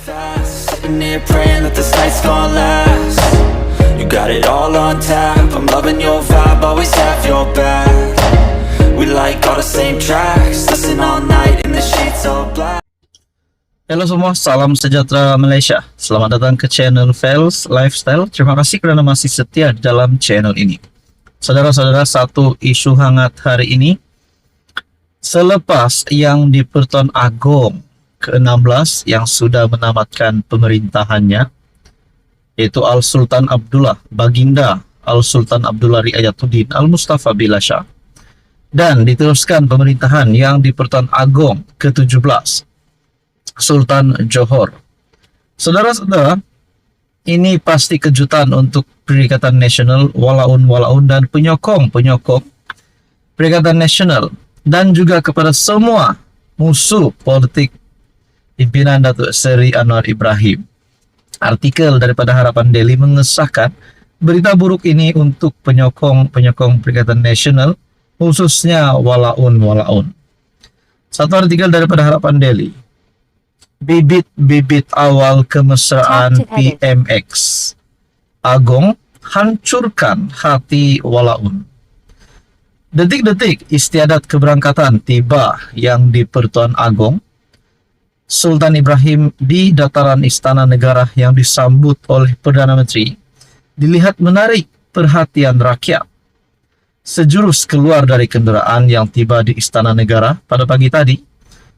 fast, sitting here praying that this night's gonna last. You got it all on tap, I'm loving your vibe, always have your back. We like all the same tracks, listen all night in the sheets all black. Halo semua, salam sejahtera Malaysia. Selamat datang ke channel Fels Lifestyle. Terima kasih kerana masih setia dalam channel ini. Saudara-saudara, satu isu hangat hari ini. Selepas yang di Pertuan Agong ke-16 yang sudah menamatkan pemerintahannya, yaitu Al-Sultan Abdullah, Baginda Al-Sultan Abdullah Riayatuddin Al-Mustafa Billah Shah, dan diteruskan pemerintahan yang di Pertuan Agong ke-17, Sultan Johor. Saudara-saudara, ini pasti kejutan untuk Perikatan Nasional, walaun-walaun dan penyokong-penyokong Perikatan Nasional, dan juga kepada semua musuh politik pimpinan Datuk Seri Anwar Ibrahim. Artikel daripada Harapan Daily mengesahkan berita buruk ini untuk penyokong-penyokong Perikatan Nasional, khususnya walaun-walaun. Satu artikel daripada Harapan Daily. Bibit-bibit awal kemesraan PMX Agong hancurkan hati walaun. Detik-detik istiadat keberangkatan tiba yang di Pertuan Agong Sultan Ibrahim di dataran Istana Negara yang disambut oleh Perdana Menteri dilihat menarik perhatian rakyat. Sejurus keluar dari kenderaan yang tiba di Istana Negara pada pagi tadi,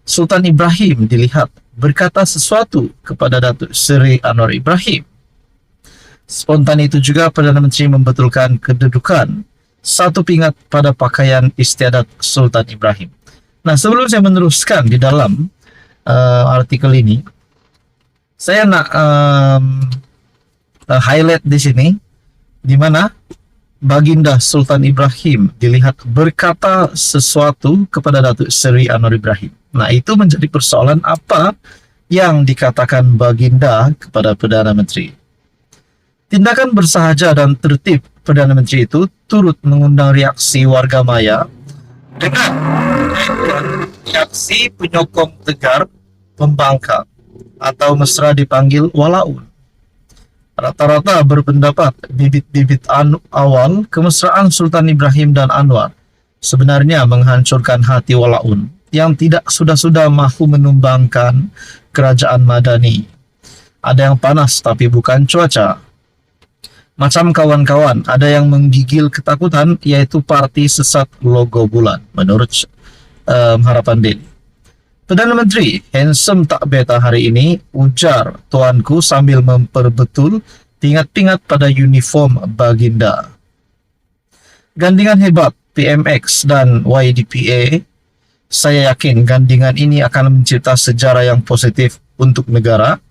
Sultan Ibrahim dilihat berkata sesuatu kepada Datuk Seri Anwar Ibrahim. Spontan itu juga Perdana Menteri membetulkan kedudukan satu pingat pada pakaian istiadat Sultan Ibrahim. Nah, sebelum saya meneruskan di dalam artikel ini, saya nak highlight di sini di mana Baginda Sultan Ibrahim dilihat berkata sesuatu kepada Datuk Seri Anwar Ibrahim. Nah, itu menjadi persoalan apa yang dikatakan Baginda kepada Perdana Menteri. Tindakan bersahaja dan tertib Perdana Menteri itu turut mengundang reaksi warga maya dengan reaksi penyokong tegar pembangkang atau mesra dipanggil walaun. Rata-rata berpendapat bibit-bibit awal kemesraan Sultan Ibrahim dan Anwar sebenarnya menghancurkan hati walaun yang tidak sudah-sudah mahu menumbangkan kerajaan Madani. Ada yang panas tapi bukan cuaca. Macam kawan-kawan, ada yang menggigil ketakutan, yaitu parti sesat logo bulan, menurut Harapan Daily. Perdana Menteri handsome tak beta hari ini, ujar tuanku sambil memperbetul pingat-pingat pada uniform Baginda. Gandingan hebat PMX dan YDPA, saya yakin gandingan ini akan mencipta sejarah yang positif untuk negara.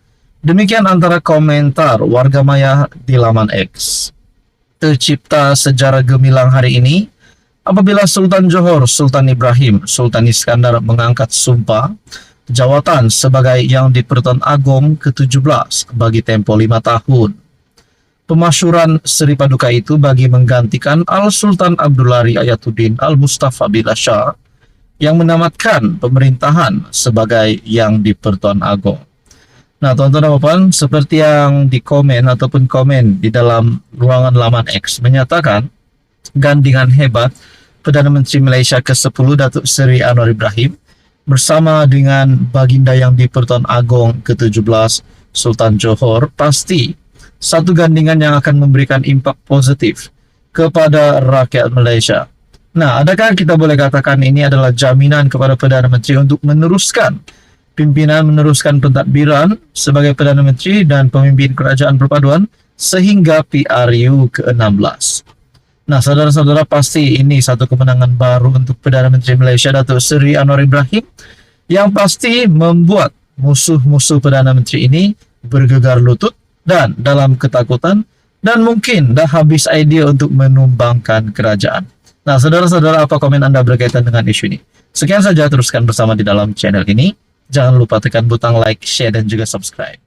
Demikian antara komentar warga maya di laman X. Tercipta sejarah gemilang hari ini apabila Sultan Johor, Sultan Ibrahim, Sultan Iskandar mengangkat sumpah jawatan sebagai yang di Pertuan Agong ke-17 bagi tempoh 5 tahun. Pemasyuran Seri Paduka itu bagi menggantikan Al-Sultan Abdullah Riayatuddin Al-Mustafa Billah Shah yang menamatkan pemerintahan sebagai yang di Pertuan Agong. Nah, tuan-tuan dan puan, seperti yang dikomen ataupun komen di dalam ruangan laman X menyatakan gandingan hebat Perdana Menteri Malaysia ke-10 Datuk Seri Anwar Ibrahim bersama dengan Baginda yang di Pertuan Agong ke-17 Sultan Johor pasti satu gandingan yang akan memberikan impak positif kepada rakyat Malaysia. Nah, adakah kita boleh katakan ini adalah jaminan kepada Perdana Menteri untuk meneruskan pimpinan, meneruskan pentadbiran sebagai Perdana Menteri dan pemimpin kerajaan perpaduan sehingga PRU ke-16. Nah, saudara-saudara, pasti ini satu kemenangan baru untuk Perdana Menteri Malaysia Datuk Seri Anwar Ibrahim yang pasti membuat musuh-musuh Perdana Menteri ini bergegar lutut dan dalam ketakutan dan mungkin dah habis idea untuk menumbangkan kerajaan. Nah, saudara-saudara, apa komen Anda berkaitan dengan isu ini? Sekian saja, teruskan bersama di dalam channel ini. Jangan lupa tekan butang like, share, dan juga subscribe.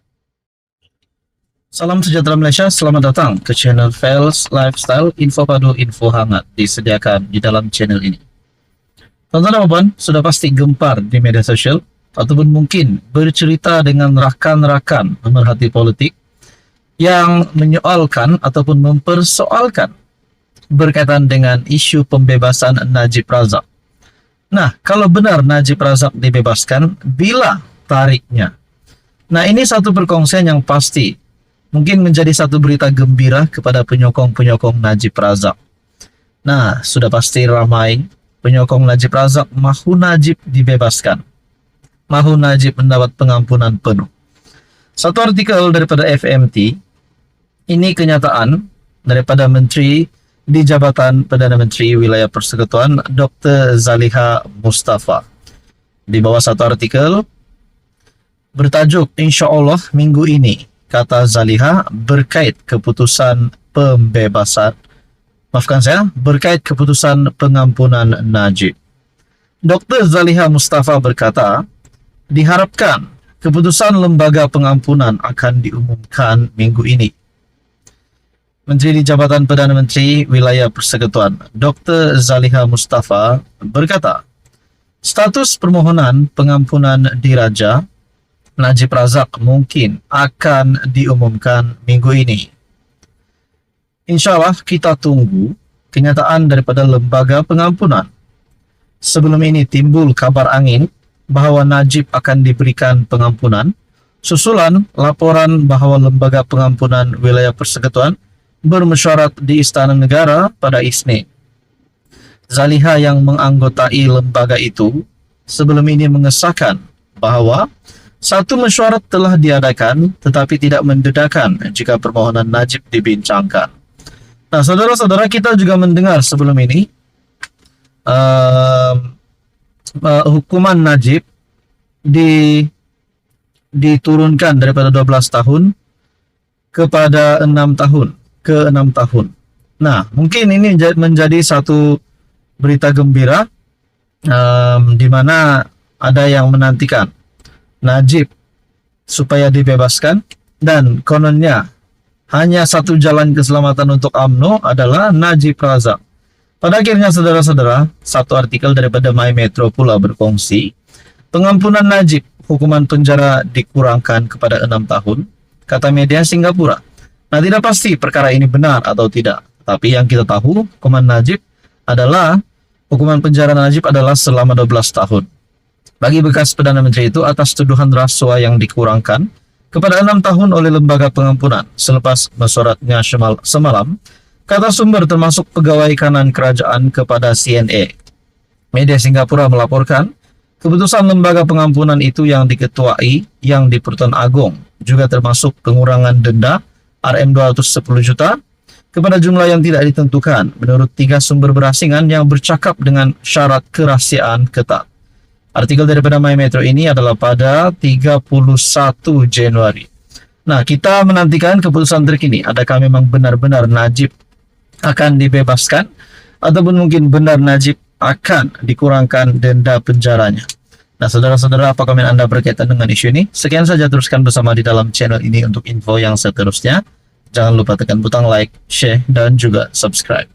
Salam sejahtera Malaysia, selamat datang ke channel Fels Lifestyle, info padu, info hangat disediakan di dalam channel ini. Tonton dan puan, sudah pasti gempar di media sosial ataupun mungkin bercerita dengan rakan-rakan pemerhati politik yang menyoalkan ataupun mempersoalkan berkaitan dengan isu pembebasan Najib Razak. Nah, kalau benar Najib Razak dibebaskan, bila tariknya? Nah, ini satu perkongsian yang pasti mungkin menjadi satu berita gembira kepada penyokong-penyokong Najib Razak. Nah, sudah pasti ramai penyokong Najib Razak mahu Najib dibebaskan, mahu Najib mendapat pengampunan penuh. Satu artikel daripada FMT, ini kenyataan daripada Menteri di Jabatan Perdana Menteri Wilayah Persekutuan Dr. Zaliha Mustafa. Di bawah satu artikel bertajuk Insya Allah minggu ini, kata Zaliha, berkait keputusan pembebasan, berkait keputusan pengampunan Najib. Dr. Zaliha Mustafa berkata, diharapkan keputusan lembaga pengampunan akan diumumkan minggu ini. Menteri di Jabatan Perdana Menteri Wilayah Persekutuan Dr. Zaliha Mustafa berkata, status permohonan pengampunan diraja Najib Razak mungkin akan diumumkan minggu ini. Insya Allah kita tunggu kenyataan daripada lembaga pengampunan. Sebelum ini timbul kabar angin bahawa Najib akan diberikan pengampunan, susulan laporan bahawa lembaga pengampunan Wilayah Persekutuan bermesyuarat di Istana Negara pada Isnin. Zaliha yang menganggotai lembaga itu sebelum ini mengesahkan bahawa satu mesyuarat telah diadakan tetapi tidak mendedakan jika permohonan Najib dibincangkan. Nah, saudara-saudara, kita juga mendengar sebelum ini hukuman Najib diturunkan daripada 12 tahun kepada 6 tahun. Ke 6 tahun. Nah, mungkin ini menjadi satu berita gembira di mana ada yang menantikan Najib supaya dibebaskan, dan kononnya hanya satu jalan keselamatan untuk UMNO adalah Najib Razak. Pada akhirnya, saudara-saudara, satu artikel daripada My Metro pula berkongsi pengampunan Najib, hukuman penjara dikurangkan kepada 6 tahun, kata media Singapura. Nah, tidak pasti perkara ini benar atau tidak. Tapi yang kita tahu, hukuman penjara Najib adalah selama 12 tahun. Bagi bekas Perdana Menteri itu atas tuduhan rasuah yang dikurangkan kepada 6 tahun oleh lembaga pengampunan selepas mesyuaratnya semalam, kata sumber termasuk pegawai kanan kerajaan kepada CNA. Media Singapura melaporkan, keputusan lembaga pengampunan itu yang diketuai yang di-Pertuan Agong juga termasuk pengurangan denda RM210 juta kepada jumlah yang tidak ditentukan menurut 3 sumber berasingan yang bercakap dengan syarat kerahasiaan ketat. Artikel daripada My Metro ini adalah pada 31 Januari. Nah, kita menantikan keputusan terkini. Adakah memang benar-benar Najib akan dibebaskan ataupun mungkin benar Najib akan dikurangkan denda penjaranya. Nah, saudara-saudara, apa komen Anda berkaitan dengan isu ini? Sekian saja, teruskan bersama di dalam channel ini untuk info yang seterusnya. Jangan lupa tekan butang like, share, dan juga subscribe.